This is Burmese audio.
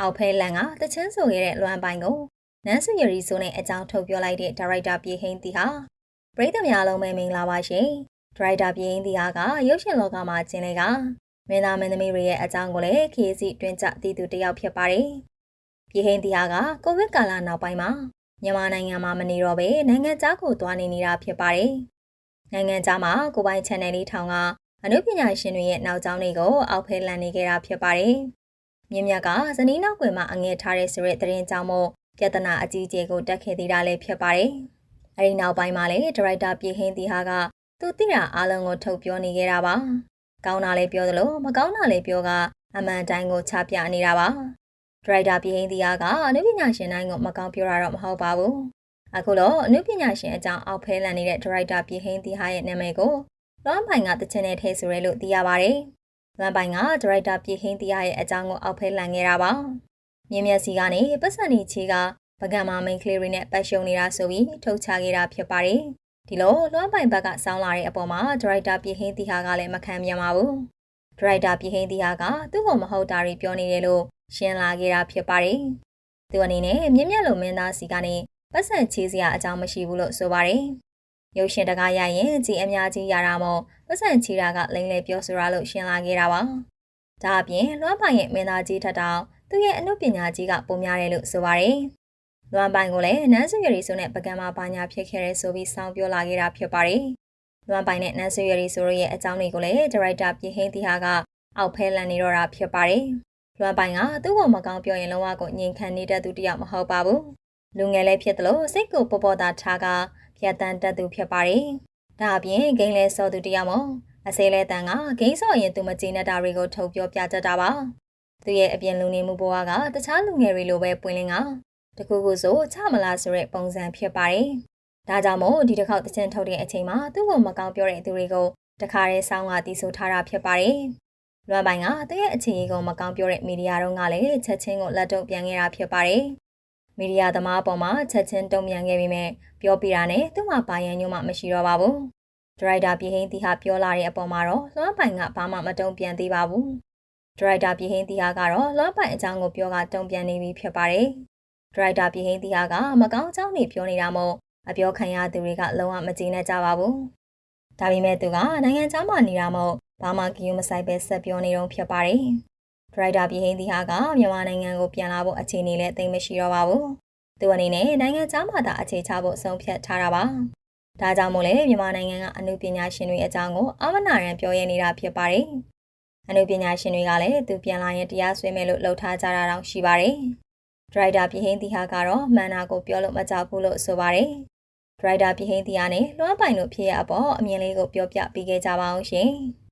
အောက်ဖဲလန်ကတချင်းဆိုခဲ့တဲ့လွမ်းပိုင်ကိုနန်းစုရရီဆိုနဲ့အကြောင်းထုတ်ပြောလိုက်တဲ့ဒါရိုက်တာပြည်ဟင်းတီဟာပရိသတ်များလုံးပဲမင်္ဂလာပါရှင်ဒါရိုက်တာပြည်ဟင်းတီဟာကရုပ်ရှင်လောကမှာကျင်လေကမင်းသားမင်းသမီးတွေရဲ့အကြောင်းကိုလည်းခေတ်စီတွင်ကြတည်သူတစ်ယောက်ဖြစ်ပါတယ်ပြည်ဟင်းတီဟာကကိုဗစ်ကာလနောက်ပိုင်းမှာမြန်မာနိုင်ငံမှာမနေတော့ဘဲနိုင်ငံခြားကိုသွားနေနေတာဖြစ်ပါတယ်နိုင်ငံခြားမှာကိုပိုင် channel လေးထောင်ကအနုပညာရှင်တွေရဲ့နောက်ကျောင်းတွေကိုအောက်ဖဲလန်နေခဲ့တာဖြစ်ပါတယ်မြင်းမြတ်ကဇနီးနောက်ွယ်မှာအငဲထားတဲ့ဆိုတဲ့သတင်းကြောင့်မို့ပြဿနာအကြီးအကျယ်ကိုတက်ခဲ့သေးတာလည်းဖြစ်ပါတယ်။အဲဒီနောက်ပိုင်းမှာလည်းဒါရိုက်တာပြည်ဟင်းတီဟာကသူသိတာအားလုံးကိုထုတ်ပြောနေခဲ့တာပါ။ကောင်းတာလည်းပြောသလိုမကောင်းတာလည်းပြောကအမှန်တိုင်းကိုချပြနေတာပါ။ဒါရိုက်တာပြည်ဟင်းတီဟာကအနုပညာရှင်တိုင်းကိုမကောင်းပြောတာတော့မဟုတ်ပါဘူး။အခုတော့အနုပညာရှင်အကြောင်းအောက်ဖဲလန်နေတဲ့ဒါရိုက်တာပြည်ဟင်းတီဟာရဲ့နာမည်ကိုလွမ်းပိုင်ကတချင်နဲ့ထည့်ဆိုရဲလို့သိရပါတယ်။လွမ်းပိုင်ကဒါရိုက်တာပြည်ဟင်းတီရဲ့အကြောင်းကိုအောက်ဖဲလန်ခဲ့တာပါ။မြင်းမျက်စီကနေပတ်စံနေချီကပကံမာမိန်ကလေးတွေနဲ့ပတ်ရှုံနေတာဆိုပြီးထုတ်ချခဲ့တာဖြစ်ပါတယ်။ဒီလိုလွမ်းပိုင်ဘက်ကစောင်းလာတဲ့အပေါ်မှာဒါရိုက်တာပြည်ဟင်းတီဟာကလည်းမခံပြန်ပါဘူး။ဒါရိုက်တာပြည်ဟင်းတီဟာကသူ့ကိုမဟုတ်တာတွေပြောနေတယ်လို့ရှင်းလာခဲ့တာဖြစ်ပါတယ်။သူအနေနဲ့မြင်းမျက်လိုမင်းသားစီကနေပတ်စံချီစရာအကြောင်းမရှိဘူးလို့ဆိုပါတယ်။ရုပ်ရှင်တကားရရင်ကြည်အများကြီးရတာမို့ပတ်စံချီတာကလိမ့်လေပြောဆိုတာလို့ရှင်းလာခဲ့တာပါ။ဒါအပြင်လွမ်းပိုင်ရဲ့မင်းသားကြီးထက်တောင်သူရဲ့အမှုပညာကြီးကပုံများတယ်လို့ဆိုပါတယ်။လွမ်းပိုင်ကိုလည်းနန်းစုရရီဆိုနဲ့ပကံမှာဘာညာဖြစ်ခဲ့ရဲဆိုပြီးစောင်းပြောလာခဲ့တာဖြစ်ပါတယ်။လွမ်းပိုင်နဲ့နန်းစုရရီဆိုရဲ့အကြောင်းတွေကိုလည်းဒါရိုက်တာပြည်ဟင်းတီဟာကအောက်ဖဲလန်နေတော့တာဖြစ်ပါတယ်။လွမ်းပိုင်ကသူ့ကိုမကောင်းပြောရင်လုံးဝကိုငြိမ်ခံနေတဲ့သူတယောက်မဟုတ်ပါဘူး။လူငယ်လည်းဖြစ်သလိုစိတ်ကိုပေါ်ပေါ်သားထားကဖြတ်တန်းတတ်သူဖြစ်ပါတယ်။ဒါအပြင်ဂိမ်းလဲစောသူတယောက်မို့အစဲလဲတန်ကဂိမ်းစော်ရင်သူမကျေနပ်တာတွေကိုထုတ်ပြောပြတတ်တာပါ။သူရဲ့အပြင်လူနေမှုဘဝကတခြားလူငယ်တွေလိုပဲပွင့်လင်းကတခုခုဆိုချမလားဆိုတဲ့ပုံစံဖြစ်ပါတယ်။ဒါကြောင့်မို့ဒီတစ်ခေါက်တချင်ထုတ်တဲ့အချိန်မှာသူ့ကိုမကောင်းပြောတဲ့သူတွေကိုတခါတည်းစောင်းကတီးဆိုထားတာဖြစ်ပါတယ်။လွမ်းပိုင်ကသူရဲ့အခြေအနေကိုမကောင်းပြောတဲ့မီဒီယာတို့ကလည်းချက်ချင်းကိုလက်တုပ်ပြန်ခဲ့တာဖြစ်ပါတယ်။မီဒီယာသမားအပေါ်မှာချက်ချင်းတုံ့ပြန်ခဲ့ပြီးမြဲပြောပြတာနဲ့သူ့မှာပါရန်ညွှန်းမှမရှိတော့ပါဘူး။ဒါရိုက်တာပြည်ဟင်းတီဟာပြောလာတဲ့အပေါ်မှာတော့လွမ်းပိုင်ကဘာမှမတုံ့ပြန်သေးပါဘူး။ဒါရိုက်တာပြည်ဟင်းတီဟာကတော့လွမ်းပိုင်အကြောင်းကိုပြောကတုံ့ပြန်နေပြီဖြစ်ပါတယ်။ဒါရိုက်တာပြည်ဟင်းတီဟာကမကောင်းအကြောင်းတွေပြောနေတာမို့အပြောခံရသူတွေကလုံးဝမကျေနပ်ကြပါဘူး။ဒါပေမဲ့သူကနိုင်ငံခြားမှာနေတာမို့ဘာမှကြည့်မဆိုင်ပဲဆက်ပြောနေတော့ဖြစ်ပါတယ်။ဒါရိုက်တာပြည်ဟင်းတီဟာကမြန်မာနိုင်ငံကိုပြန်လာဖို့အခြေအနေလည်းသိမရှိတော့ပါဘူး။သူအနေနဲ့နိုင်ငံခြားမှာသာအခြေချဖို့ဆုံးဖြတ်ထားတာပါ။ဒါကြောင့်မို့လဲမြန်မာနိုင်ငံကအမှုပညာရှင်တွေအကြောင်းကိုအမနာရန်ပြောရနေတာဖြစ်ပါတယ်။အမှုပညာရှင်တွေကလည်းသူပြန်လာရင်တရားစွဲမယ်လို့လှုပ်ထားကြတာတောင်ရှိပါတယ်။ဒရိုက်တာပြည်ဟင်းတီဟာကတော့မှန်တာကိုပြောလို့မကြောက်ဘူးလို့ဆိုပါတယ်။ဒရိုက်တာပြည်ဟင်းတီကနေလွမ်းပိုင်လို့ဖြစ်ရအပေါ်အမြင်လေးကိုပြောပြပေးခဲ့ကြပါအောင်ရှင်။